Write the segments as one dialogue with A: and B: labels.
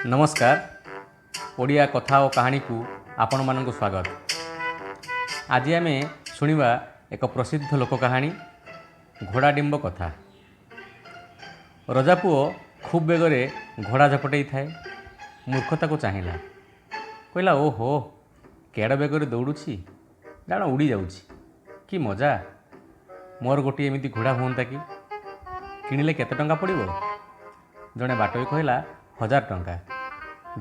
A: नमस्कार। ओडिया कथा और कहानी को आपण मानक स्वागत। आज आम शुणा एक प्रसिद्ध लोक कहानी घोड़ा डिंब कथा। रजापुओ खूब बेगरे घोड़ा झपटई थाए। मूर्खता को चाहिला, कहला ओहो केड़ बेगरे दौड़ुछि, जान उड़ी जाउछि, कि मजा। मोर गोटे एमती घोड़ा हुंता कि किणिले केते टंका पड़िबो। जड़े बाटोई कहला 1000 टंका।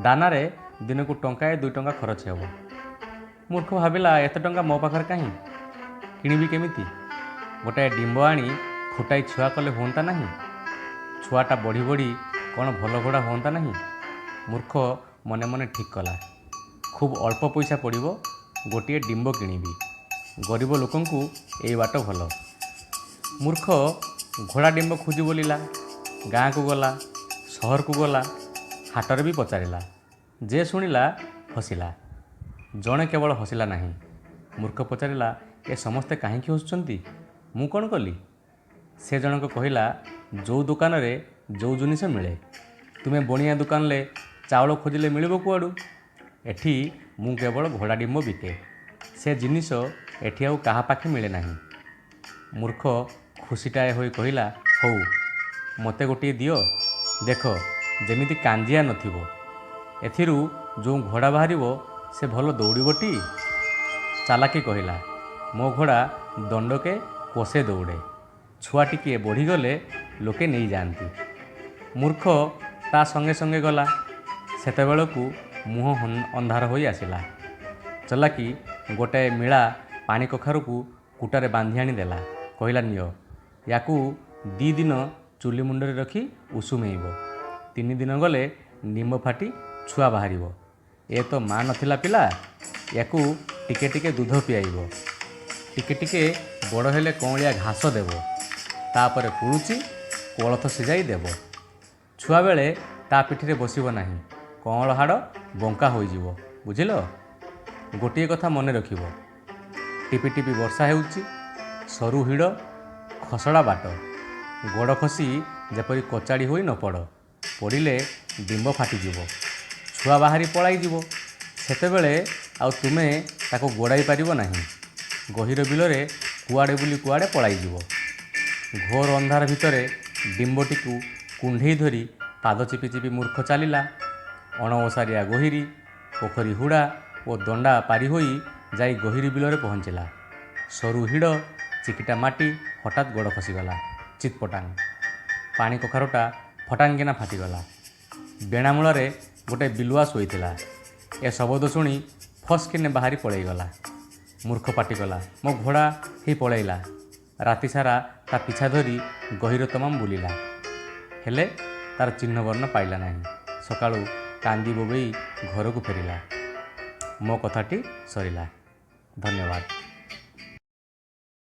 A: दानारे दिन को टंकाए 2 टंका खर्च हेब। मूर्ख भाविला एते टंका मो पाखर कहीं, किणिबी केमिति। गोटाए डिंब आनी फुटाई छुआ कले हुंता नहीं। छुआटा बढ़ी बढ़ी कौन भल घोड़ा हुंता नहीं। मूर्ख मने मने ठीक कला, खूब अल्प पैसा पड़िबो, गोटे डिंब किणिबी। गरीब लोकंकु एई बाट भल। मूर्ख घोड़ा डिंब खोजी बोलिला, गाँ को गला, सहर को गला, हाटर भी पचारिला। जे शुणिला हसिला, जड़े केवल हसिला नहीं। मूर्ख पचारिला ए समस्ते कहीं हसुंच, मु कौन कली। से जनक कहला जो दुकान रे जो जिनिस मिले, तुम्हें बणिया दुकान ले चाउल खोजिले मिलिबो कुआडू। एठी मु केवल घोड़ा डिंब बिके, से जिनिस एठी आउ काहा पाखे मिले नहीं। मूर्ख खुशीटाए होई कहला हौ मते गोटे दियो, देख जेमिति कांजिया नथिबो। एथिरु जो घोड़ा बाहरिबो से भल दौड़ीबटी। चालाकी कहला मो घोड़ा दंडके कोसे दौड़े, छुआ टिके बढ़ीगले लोके नहीं जाती। मूर्ख ता संगे संगे गला। सेतेबेलकु मुह अंधार होई आसिला। चलाकी गोटाए मिला पानी कखारू को कुटारे बांधी आनी देला। कहला नियो याकू 2 दिन चुली मुंडरे रखी उषुमेइबो। 3 दिन गले निम्ब फाटी छुआ बाहरिबो। ए तो माँ नथिला पिला, याकू टिके टिके दूध पियाइबो। टिके टिके बड़ हेले कौलिया घास देबो। तापरे पुरुची कोलथ सिजाई देबो। छुआ बेले ता पिठिरे बसिबो नाही, कौल हाड़ बंका होइजिवो। बुझिल। गोटिए कथा मने रखिबो, टिपि टिपि वर्षा हेउची, सरू हिड़, खसड़ा बाट, गोड़ खसी जेपरी कचाड़ी होई न पड़। पड़िले डिंब फाटिजिव, छुआ बाहरी पलाइजिव। सेतेबेले आउ तुमे ताको गोड़ाई पारिबो नाही। गहीर बिलरे कुआड़े बुली कुआड़े पलाइजिव। घोर अंधार भितरे डिंबटीकू कुंढेई धरी पाद चिपि चिपि मूर्ख चलिला। अणओसारिया गहिरी, पोखरी हुड़ा और दंडा पारी होई जाई गहिरी बिलरे पहुँचिला। सरू हिड़, चिकिटा माटी, हठात गोड़ खसीगला। चितपटांग पानी कखारुटा फटांगिना फाटिगला। बेणा मूଳରେ गोटे बिलुआ शोईथिला। ए शब्द शुणी फसकिने बाहरी पलैगला। मूर्ख पाटिकला मो घोड़ा ही पलैला। राति सारा ता पिछा धरी गहीर तमाम बुलिला, हेले तार चिन्ह वर्ण पाइला नहीं। सकाळू कांदी बोबई घर को फेरिला। मो कथाटी सरिला। धन्यवाद।